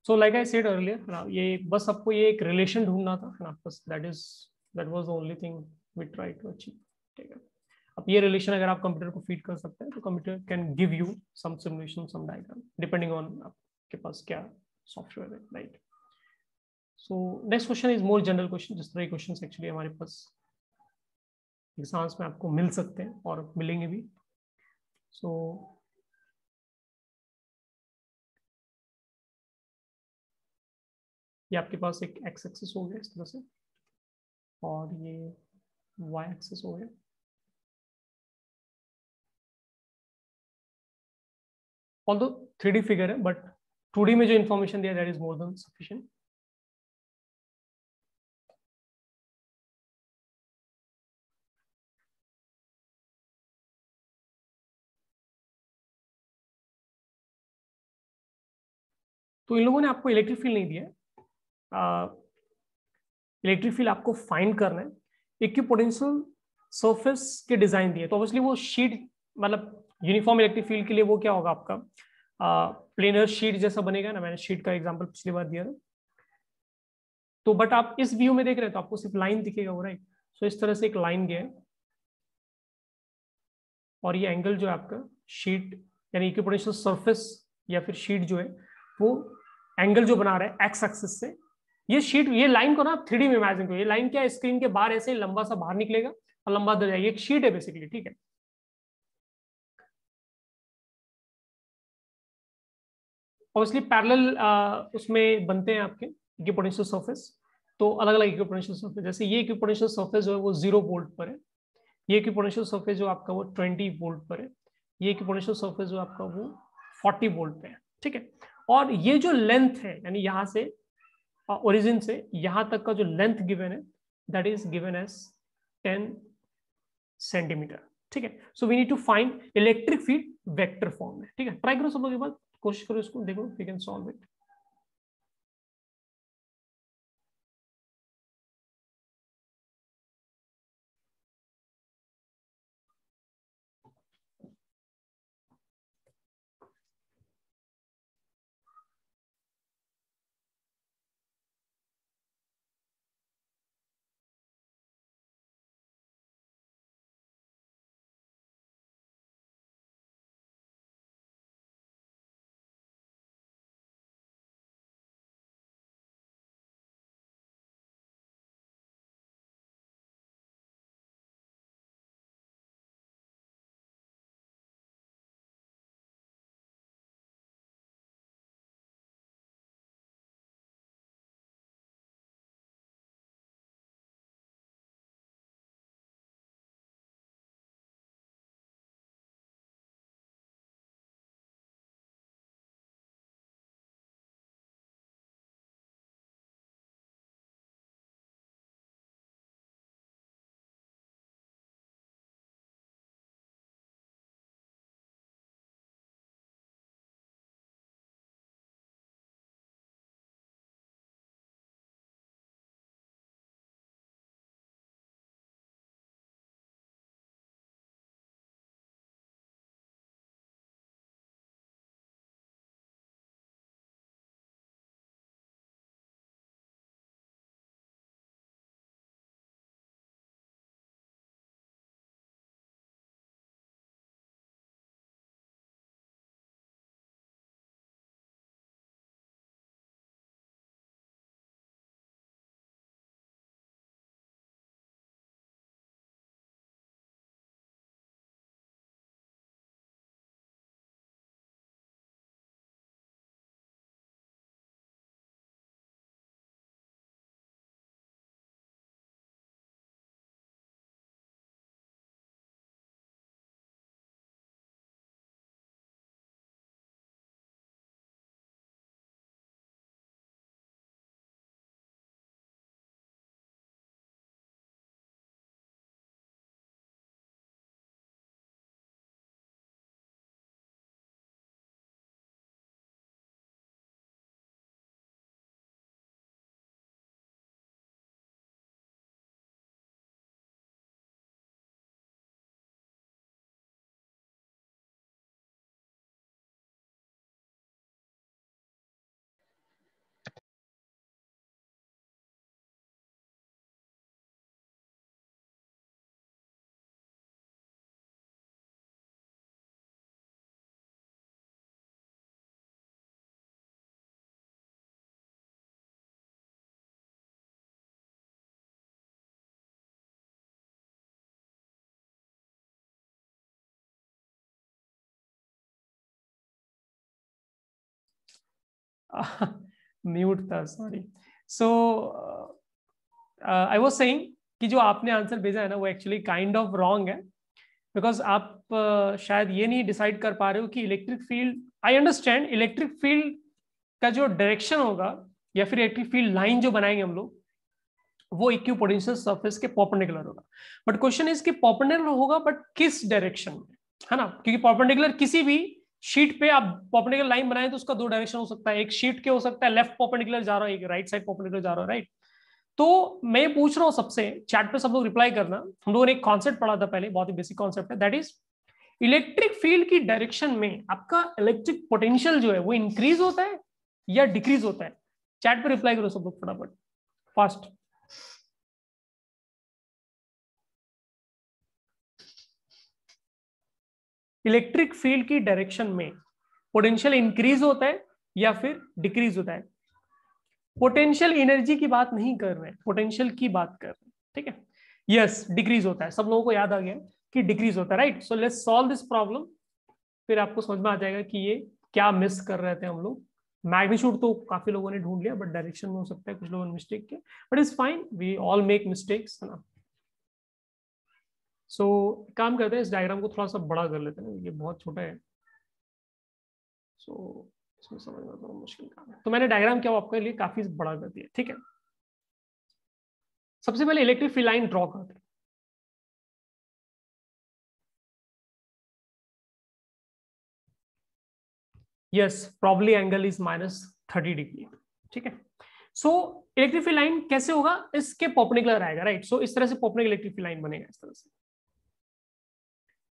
So like I said earlier, ये बस आपको ये एक रिलेशन ढूंढना था ना, बस that was the only thing we try to achieve. ठीक है, अब ये रिलेशन अगर आप कंप्यूटर को फीड कर सकते हैं तो computer can give you some simulation, some diagram, depending on आपके पास क्या सॉफ्टवेयर है, right. So next question is more general question, जिस तरह क्वेश्चन एक्चुअली हमारे पास एग्जाम्स में आपको मिल सकते हैं और मिलेंगे भी। सो ये आपके पास एक एक्स एक्सिस हो गया इस तरह से, और ये वाई एक्सिस हो गया। ऑल्दो 3D फिगर है, बट 2D में जो इंफॉर्मेशन दिया that is more than sufficient. तो इन लोगों ने आपको इलेक्ट्रिक फील्ड नहीं दिया, इलेक्ट्रिक फील्ड आपको फाइंड करना है। इक्विपोटेंशियल सरफेस के डिजाइन दिए, तो ऑब्वियसली वो शीट, मतलब यूनिफॉर्म इलेक्ट्रिक फील्ड के लिए वो क्या होगा आपका, प्लेनर शीट जैसा बनेगा ना। मैंने शीट का एग्जांपल पिछली बार दिया था। तो बट आप इस व्यू में देख रहे हैं तो आपको सिर्फ लाइन दिखेगा वो, राइट। सो इस तरह से एक लाइन गया है, और ये एंगल जो है आपका शीट यानी इक्विपोटेंशियल सरफेस या फिर शीट जो है वो एंगल जो बना रहा है एक्स एक्सिस से। ये शीट, ये लाइन को ना आप 3D में इमेजिन करो। ये लाइन क्या है, स्क्रीन के बाहर ऐसे ही लंबा सा बाहर निकलेगा और लंबा अंदर जाएगा। एक शीट है बेसिकली, ठीक है। ऑब्वियसली पैरेलल उसमें बनते हैं आपके इक्विपोटेंशियल सरफेस। तो अलग अलग इक्विपोटेंशियल सरफेस, जैसे ये इक्विपोटेंशियल सरफेस जो है वो 0 वोल्ट पर है। ये इक्विपोटेंशियल सरफेस जो आपका वो 20 वोल्ट पर है। ये इक्विपोटेंशियल सरफेस जो आपका वो 40 वोल्ट पे है, ठीक है। और ये जो लेंथ है, यानी यहां से ओरिजिन से यहां तक का जो लेंथ गिवन है that is given as 10 centimetre, ठीक है। So we need to find electric field vector form में, ठीक है। ट्राई करो सब लोग, के बाद कोशिश करो इसको, देखो we can solve it. Mute था, sorry. So I was saying कि जो आपने आंसर भेजा है ना वो एक्चुअली काइंड ऑफ रॉन्ग है, बिकॉज आप शायद ये नहीं डिसाइड कर पा रहे हो कि electric field, I understand electric field का जो डायरेक्शन होगा या फिर इलेक्ट्रिक फील्ड लाइन जो बनाएंगे हम लोग वो इक्विपोटेंशियल सरफेस के परपेंडिकुलर होगा। बट क्वेश्चन इज कि परपेंडिकुलर होगा बट किस डायरेक्शन में, है ना, क्योंकि परपेंडिकुलर किसी भी शीट पे आप परपेंडिकुलर लाइन बनाए तो उसका दो डायरेक्शन हो सकता है, एक शीट के हो सकता है लेफ्ट परपेंडिकुलर जा रहा है, एक राइट साइड परपेंडिकुलर जा रहा है, राइट। तो मैं पूछ रहा हूं सबसे, चैट पे सब लोग रिप्लाई करना, हम लोगों ने एक कॉन्सेप्ट पढ़ा था पहले, बहुत ही बेसिक कॉन्सेप्ट है, दैट इज इलेक्ट्रिक फील्ड की डायरेक्शन में आपका इलेक्ट्रिक पोटेंशियल जो है वो इंक्रीज होता है या डिक्रीज होता है। चैट पे रिप्लाई करो सब लोग फटाफट, फास्ट। इलेक्ट्रिक फील्ड की डायरेक्शन में पोटेंशियल इंक्रीज होता है या फिर डिक्रीज होता है। पोटेंशियल एनर्जी की बात नहीं कर रहे हैं, पोटेंशियल की बात कर रहे हैं, ठीक है। यस, डिक्रीज होता है, सब लोगों को याद आ गया कि डिक्रीज होता है, right. So let's solve this problem, फिर आपको समझ में आ जाएगा कि ये क्या मिस कर रहे थे हम लोग। मैग्नीट्यूड तो काफी लोगों ने ढूंढ लिया, बट डायरेक्शन में हो सकता है कुछ लोगों ने मिस्टेक किया, but it's fine, we all make mistakes, है ना। सो काम करते हैं, इस डायग्राम को थोड़ा सा बड़ा कर लेते हैं, ये बहुत छोटा है। सो इसमें समझना थोड़ा मुश्किल काम है, तो मैंने डायग्राम क्या आपके लिए काफी बड़ा कर दिया, ठीक है। सबसे पहले इलेक्ट्रिक फील्ड लाइन ड्रॉ करते हैं। यस, प्रॉब्ली एंगल इज -30°, ठीक है। सो इलेक्ट्रिक फील्ड लाइन कैसे होगा, इसके परपेंडिकुलर आएगा, राइट। सो इस तरह से परपेंडिकुलर इलेक्ट्रिक फील्ड लाइन बनेगा इस तरह से।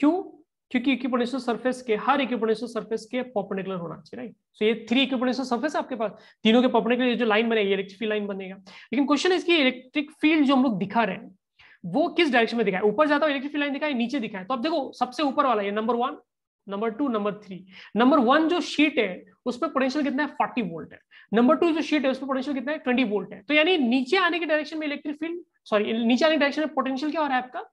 क्यों? क्योंकि इक्विपोटेंशियल सरफेस के, हर इक्विपोटेंशियल सरफेस के परपेंडिकुलर होना चाहिए, राइट। सो ये 3 इक्विपोटेंशियल सरफेस है आपके पास, तीनों के परपेंडिकुलर जो लाइन बनेगी इलेक्ट्रिक फील्ड लाइन बनेगा। लेकिन क्वेश्चन है इसकी इलेक्ट्रिक फील्ड जो हम लोग दिखा रहे हैं वो किस डायरेक्शन में दिखाए, ऊपर जाता हुआ इलेक्ट्रिक फील्ड लाइन दिखाए, नीचे दिखाए। तो अब देखो सबसे ऊपर वाला ये नंबर 1, नंबर 2, नंबर 3। नंबर 1 जो शीट है उस पर पोटेंशियल कितना है, 40 वोल्ट है। नंबर 2 जो शीट है उस पर पोटेंशियल कितना है, 20 वोल्ट है। तो यानी नीचे आने की डायरेक्शन में इलेक्ट्रिक फील्ड, सॉरी नीचे आने की डायरेक्शन में पोटेंशियल क्या हो रहा है आपका,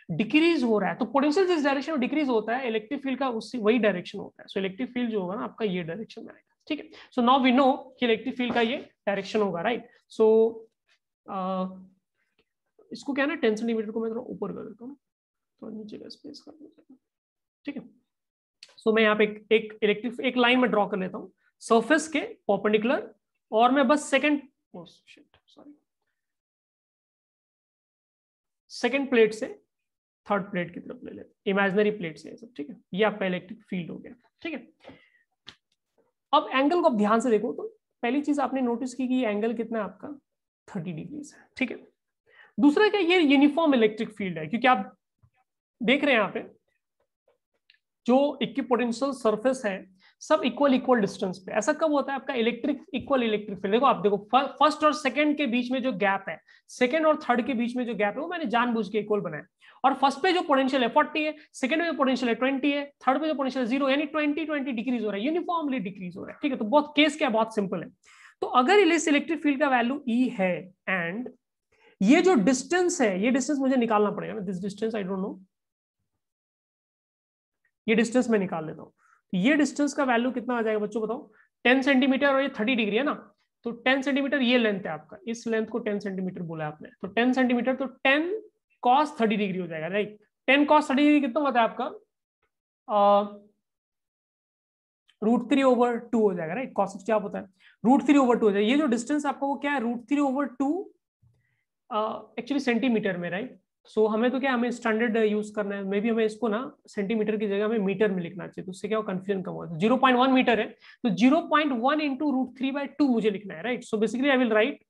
डिक्रीज हो रहा है। तो पोटेंशियल जिस डायरेक्शन में डिक्रीज होता है इलेक्ट्रिक फील्ड का उसी वही डायरेक्शन होता है। सो इलेक्ट्रिक फील्ड जो होगा ना आपका ये डायरेक्शन में आएगा, ठीक है। सो नाउ वी नो कि इलेक्ट्रिक फील्ड का ये डायरेक्शन होगा, राइट। सो इसको क्या ना 10 सेंटीमीटर को मैं थोड़ा ऊपर कर देता हूँ, तो नीचे का स्पेस कर देता हूँ, ठीक है। सो मैं यहाँ पे एक इलेक्ट्रिक एक लाइन में ड्रॉ कर लेता हूँ सरफेस के परपेंडिकुलर, और मैं बस सेकंड प्लेट से थर्ड प्लेट की तरफ ले लेते, इमेजिनरी प्लेट से सब, ठीक है। ये आपका इलेक्ट्रिक फील्ड हो गया, ठीक है। अब एंगल को आप ध्यान से देखो, तो पहली चीज आपने नोटिस की कि ये एंगल कितना है आपका 30° है, ठीक है। दूसरा क्या, ये यूनिफॉर्म इलेक्ट्रिक फील्ड है, क्योंकि आप देख रहे हैं यहाँ पे जो इक्विपोटेंशियल सरफेस है सब इक्वल डिस्टेंस पे। ऐसा कब होता है आपका इलेक्ट्रिक फील्ड, देखो आप देखो फर्स्ट और सेकंड के बीच में जो गैप है, सेकंड और थर्ड के बीच में जो गैप है वो मैंने जानबूझ के इक्वल बनाया। और फर्स्ट पे जो पोटेंशियल है 40 है, सेकंड में जो पोटेंशियल है 20 है, थर्ड पे जो पोटेंशियल 0, यानी 20 डिक्रीज हो रहा है, यूनिफॉर्मली डिक्रीज हो रहा है, ठीक है। तो बहुत केस क्या, बहुत सिंपल है। तो अगर इस इलेक्ट्रिक फील्ड का वैल्यू ई है एंड ये जो डिस्टेंस है, ये डिस्टेंस मुझे निकालना पड़ेगा ना, this distance I don't know, ये डिस्टेंस मैं निकाल लेता हूँ। तो ये डिस्टेंस का वैल्यू कितना आ जाएगा बच्चों बताओ, 10 सेंटीमीटर, और ये 30° है ना। तो 10 सेंटीमीटर ये लेंथ है आपका, इस लेंथ को 10 सेंटीमीटर बोला आपने, तो 10 सेंटीमीटर तो 10 cos 30° हो जाएगा, राइट। 10 cos 30° कितना होता है आपका, √3/2 हो जाएगा, राइट। cos 60 आप होता है √3/2 हो जाएगा। ये जो डिस्टेंस आपका वो क्या है, √3/2 एक्चुअली सेंटीमीटर में, राइट। सो हमें तो क्या, हमें स्टैंडर्ड यूज करना है, मे बी हमें इसको ना सेंटीमीटर की जगह हमें मीटर में लिखना चाहिए, तो उससे क्या हो कंफ्यूजन कम होगा। 0.1 मीटर है, तो 0.1 इंटू √3/2 मुझे लिखना है, right. So basically I will write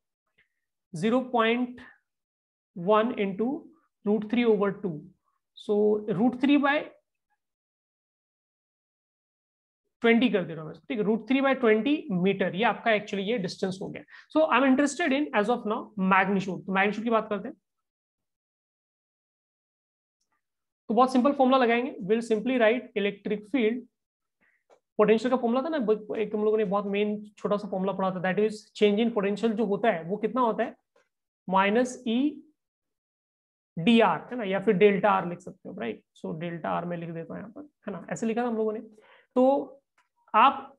0.1 into √3/2। सो √3/20 कर दे रहा हूँ, ठीक है। √3/20 मीटर, ये आपका एक्चुअली ये डिस्टेंस हो गया। So I am interested in as of now magnitude, तो मैग्नीट्यूड की बात करते हैं। तो बहुत सिंपल फॉर्मुला लगाएंगे, will simply write electric field, potential का फॉर्मुला था ना एक, हम लोगों ने बहुत मेन छोटा सा फॉर्मुला पढ़ा था, that is change in potential जो होता है वो कितना होता है, -E/dr, है ना, या फिर डेल्टा आर लिख सकते हो, राइट। सो डेल्टा आर में लिख देता हूँ यहाँ पर, है ना, ऐसे लिखा था हम लोगों ने। तो आप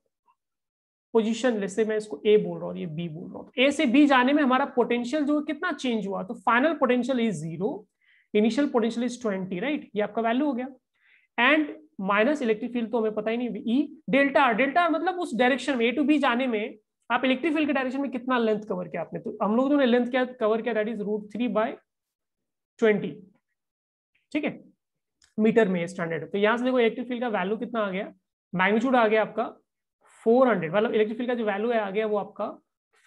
पोजीशन, जैसे मैं इसको ए बोल रहा हूँ, ये बी बोल रहा हूँ, ए से बी जाने में हमारा पोटेंशियल जो कितना चेंज हुआ, तो final potential is 0, initial potential is 20, right, ये आपका वैल्यू हो गया। एंड माइनस इलेक्ट्रिक फील्ड तो हमें पता ही नहीं, ई डेल्टा, डेल्टा मतलब उस डायरेक्शन में ए टू बी जाने में आप इलेक्ट्रिक फील्ड के डायरेक्शन में कितना लेंथ कवर किया आपने, तो हम लोगों ने लेंथ क्या कवर किया, दैट इज √3/20, ठीक है, मीटर में स्टैंडर्ड। तो यहां से देखो इलेक्ट्रिक फील्ड का वैल्यू कितना आ गया, मैग्नीट्यूड आ गया आपका 400, मतलब इलेक्ट्रिक फील्ड का जो वैल्यू है आ गया वो आपका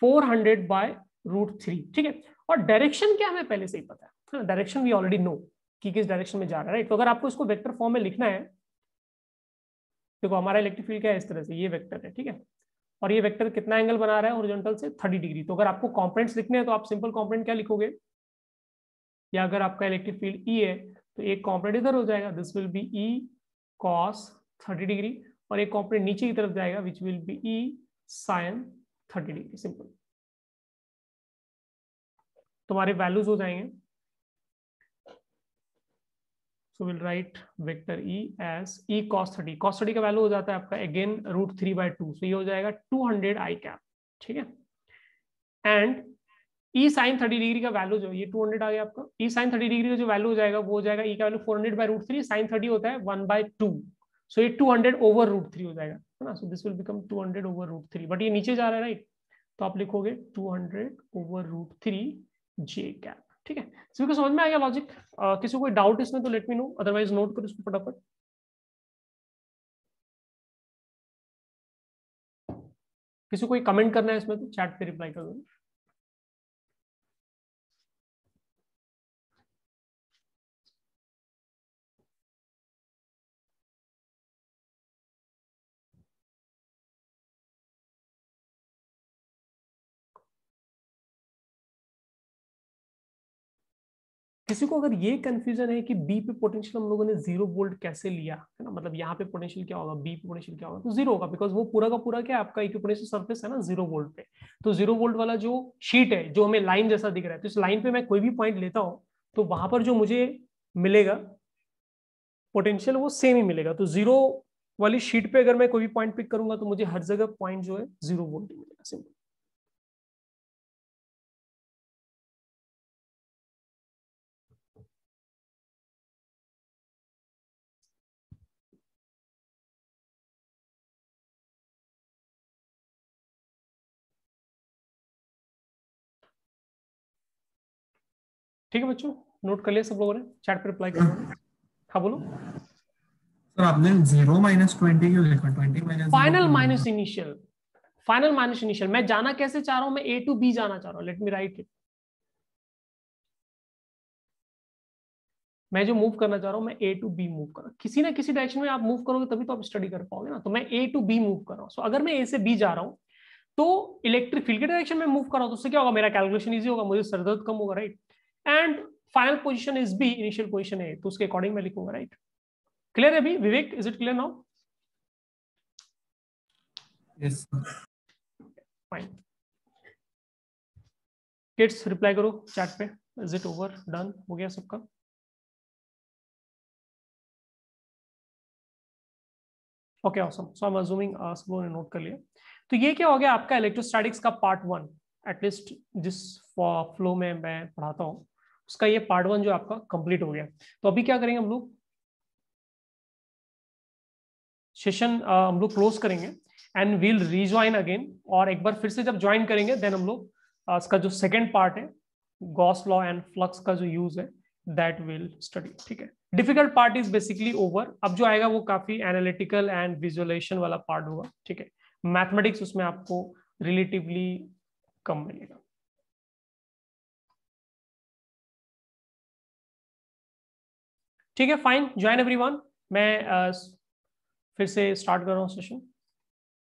400/√3, ठीक है। और डायरेक्शन क्या हमें पहले से ही पता है, डायरेक्शन वी ऑलरेडी नो कि किस डायरेक्शन में जा रहा है, राइट। तो अगर आपको इसको वेक्टर फॉर्म में लिखना है, देखो हमारा इलेक्ट्रिक फील्ड क्या है, इस तरह से ये वेक्टर है, ठीक है, और ये वेक्टर कितना एंगल बना रहा है हॉरिजॉन्टल से 30 डिग्री। तो अगर आपको कंपोनेंट्स लिखने हैं तो आप सिंपल कंपोनेंट क्या लिखोगे, या अगर आपका इलेक्ट्रिक फील्ड ई है तो एक कंपोनेंट इधर हो जाएगा, this will be E cos 30 degree, और एक कंपोनेंट नीचे की तरफ जाएगा which will be E sine 30 degree, simple. तुम्हारे वैल्यूज हो जाएंगे, so will write vector E as E cos 30, cos 30 का वैल्यू हो जाता है आपका अगेन √3/2, सो ये हो जाएगा 200 आई कैप, ठीक है। एंड ई साइन 30 डिग्री का वैल्यू जो ये 200 आ गया आपका, ई साइन 30 डिग्री का जो वैल्यू हो जाएगा वो हो जाएगा ई का वैल्यू 400/√3, साइन 30 होता है 1/2, सो ये 200/√3 हो जाएगा, है ना। So this will become 200/√3, but ये नीचे जा रहा है, राइट, तो आप लिखोगे 200/√3 जे कैप, ठीक है। सभी को समझ में आ गया लॉजिक, किसी को कोई डाउट इसमें तो let me know, otherwise note करो इसको फटाफट। किसी को कोई कमेंट करना है इसमें तो चैट पे रिप्लाई कर दो। किसी को अगर ये कंफ्यूजन है कि बी पे पोटेंशियल हम लोगों ने 0 वोल्ट कैसे लिया है ना, मतलब यहाँ पे पोटेंशियल क्या होगा, बी पे पोटेंशियल क्या होगा, तो 0 होगा, बिकॉज वो पूरा का पूरा क्या आपका इक्विपोटेंशियल सरफेस है ना 0 वोल्ट पे। तो 0 वोल्ट वाला जो शीट है जो हमें लाइन जैसा दिख रहा है, तो इस लाइन पे मैं कोई भी पॉइंट लेता हूँ तो वहां पर जो मुझे मिलेगा पोटेंशियल वो सेम ही मिलेगा। तो 0 वाली शीट पे अगर मैं कोई भी पॉइंट पिक करूंगा तो मुझे हर जगह पॉइंट जो है 0 वोल्ट मिलेगा, सिंपल। ठीक है बच्चों, नोट कर लिया सब लोगों ने, चैट पे रिप्लाई करो। हाँ बोलो सर, आपने 0-20 क्यों लिखा, 20 - 0 फाइनल क्यों नहीं माइनस लिखा? Initial, final minus initial. मैं जाना कैसे चाह रहा हूं, मैं ए टू बी जाना चाह रहा हूं, लेट मी राइट इट। मैं जो मूव करना चाह रहा हूं मैं ए टू बी मूव कर रहा हूं, किसी ना किसी डायरेक्शन में आप मूव करोगे तभी तो आप स्टडी कर पाओगे ना। तो मैं ए टू बी मूव कर रहा हूं, सो अगर मैं ए से बी जा रहा हूं तो इलेक्ट्रिक फील्ड के डायरेक्शन में मूव कर रहा हूं, तो उससे क्या होगा, मेरा कैलकुलेशन इजी होगा, मुझे सरदर्द कम होगा, right. And final position is B, initial position है, तो उसके अकॉर्डिंग मैं लिखूंगा, राइट। क्लियर है अभी Vivek, is it clear now? Yes sir. Fine, kids reply करो चैट पे, इज इट ओवर, डन हो गया सबका? Okay awesome, so I am assuming सब लोगों ने नोट कर लिया। तो ये क्या हो गया आपका इलेक्ट्रोस्टैटिक्स का पार्ट 1, एटलीस्ट जिस फ्लो में मैं पढ़ाता हूँ उसका ये पार्ट 1 जो आपका कंप्लीट हो गया। तो अभी क्या करेंगे हम लोग, सेशन हम लोग क्लोज करेंगे एंड वील रीज्वाइन अगेन, और एक बार फिर से जब ज्वाइन करेंगे देन हम लोग इसका जो सेकेंड पार्ट है गॉस लॉ एंड फ्लक्स का जो यूज है दैट विल स्टडी, ठीक है। Difficult part is basically over, अब जो आएगा वो काफी एनालिटिकल एंड विजुअलाइजेशन वाला पार्ट होगा, ठीक है। मैथमेटिक्स उसमें आपको रिलेटिवली कम मिलेगा। ठीक है फाइन, ज्वाइन एवरीवन। मैं फिर से स्टार्ट कर रहा हूँ सेशन।